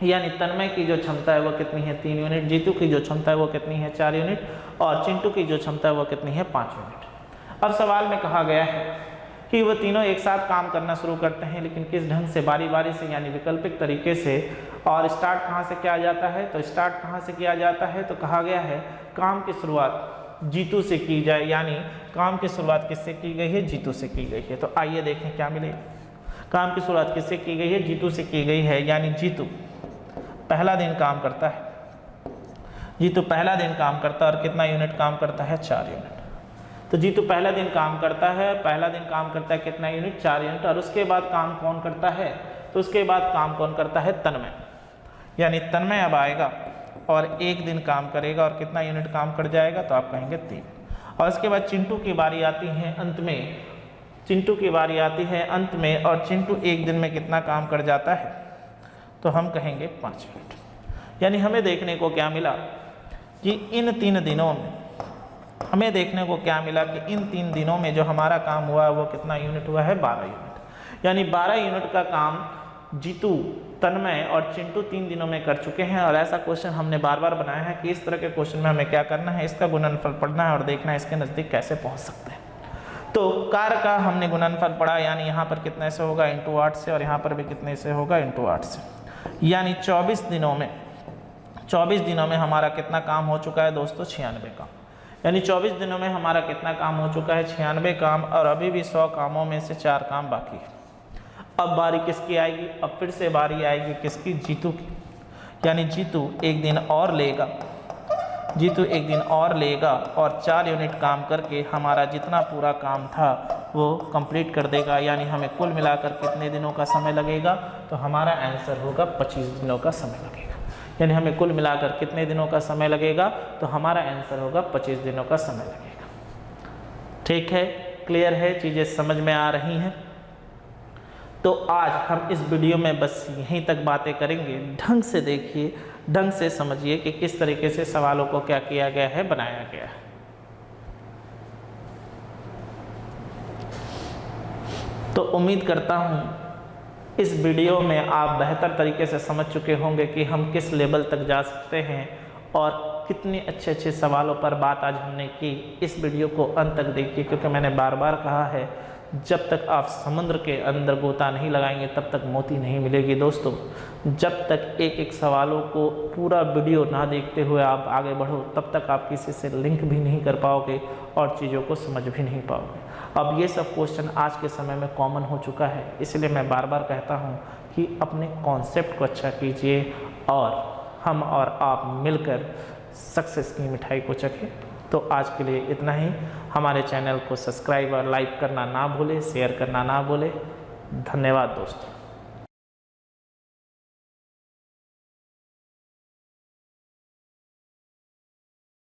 A: यानी तन्मय की जो क्षमता है वो कितनी है 3 यूनिट, जीतू की जो क्षमता है वो कितनी है 4 यूनिट और चिंटू की जो क्षमता है वो कितनी है 5 यूनिट। अब सवाल में कहा गया है कि वो तीनों एक साथ काम करना शुरू करते हैं, लेकिन किस ढंग से, बारी बारी से यानी वैकल्पिक तरीके से। और स्टार्ट कहाँ से किया जाता है, तो स्टार्ट कहाँ से किया जाता है, तो कहा गया है काम की शुरुआत जीतू से की जाए, यानी काम की शुरुआत किससे की गई है, जीतू से की गई है। तो आइए देखें क्या मिलेगा, काम की शुरुआत किससे की गई है, जीतू से की गई है, यानी जीतू पहला दिन काम करता है, जीतू पहला दिन काम करता है और कितना यूनिट काम करता है 4 यूनिट। तो जीतू पहला दिन काम करता है, कितना यूनिट 4 यूनिट। और उसके बाद काम कौन करता है, तो उसके बाद काम कौन करता है? तन्मय। यानी तन्मय अब आएगा और एक दिन काम करेगा और कितना यूनिट काम कर जाएगा? तो आप कहेंगे 3। और इसके बाद चिंटू की बारी आती है अंत में, चिंटू की बारी आती है अंत में, और चिंटू एक दिन में कितना काम कर जाता है? तो हम कहेंगे 5 यूनिट। यानी हमें देखने को क्या मिला कि इन 3 दिनों में, हमें देखने को क्या मिला कि इन 3 दिनों में जो हमारा काम हुआ है वो कितना यूनिट हुआ है? 12 यूनिट। यानी 12 यूनिट का काम जीतू, तन्मय और चिंटू 3 दिनों में कर चुके हैं। और ऐसा क्वेश्चन हमने बार बार बनाया है कि इस तरह के क्वेश्चन में हमें क्या करना है? इसका गुणनफल पढ़ना है और देखना है इसके नज़दीक कैसे पहुंच सकते हैं। तो कार्य का हमने गुणनफल पढ़ा, यानी यहाँ पर कितने से होगा? इंटू 8 से, और यहाँ पर भी कितने से होगा? इंटू 8 से। यानी 24 दिनों में हमारा कितना काम हो चुका है दोस्तों? 96 काम। यानी 24 दिनों में हमारा कितना काम हो चुका है? 96 काम। और अभी भी 100 कामों में से 4 काम बाकी है। अब बारी किसकी आएगी? अब फिर से बारी आएगी किसकी? जीतू की। यानी जीतू एक दिन और लेगा, जीतू एक दिन और लेगा और 4 यूनिट काम करके हमारा जितना पूरा काम था वो कंप्लीट कर देगा। यानी हमें कुल मिलाकर कितने दिनों का समय लगेगा? तो हमारा आंसर होगा 25 दिनों का समय लगेगा। यानी हमें कुल मिलाकर कितने दिनों का समय लगेगा? तो हमारा आंसर होगा 25 दिनों का समय लगेगा। ठीक है, क्लियर है, चीज़ें समझ में आ रही हैं? तो आज हम इस वीडियो में बस यहीं तक बातें करेंगे। ढंग से देखिए, ढंग से समझिए कि किस तरीके से सवालों को क्या किया गया है, बनाया गया है। तो उम्मीद करता हूँ इस वीडियो में आप बेहतर तरीके से समझ चुके होंगे कि हम किस लेवल तक जा सकते हैं और कितने अच्छे अच्छे सवालों पर बात आज हमने की। इस वीडियो को अंत तक देखिए, क्योंकि मैंने बार बार कहा है जब तक आप समुद्र के अंदर गोता नहीं लगाएंगे तब तक मोती नहीं मिलेगी। दोस्तों, जब तक एक एक सवालों को पूरा वीडियो ना देखते हुए आप आगे बढ़ो तब तक आप किसी से लिंक भी नहीं कर पाओगे और चीज़ों को समझ भी नहीं पाओगे। अब ये सब क्वेश्चन आज के समय में कॉमन हो चुका है, इसलिए मैं बार बार कहता हूँ कि अपने कॉन्सेप्ट को अच्छा कीजिए और हम और आप मिलकर सक्सेस की मिठाई को चखें। तो आज के लिए इतना ही। हमारे चैनल को सब्सक्राइब और लाइक करना ना भूलें, शेयर करना ना भूलें। धन्यवाद दोस्तों।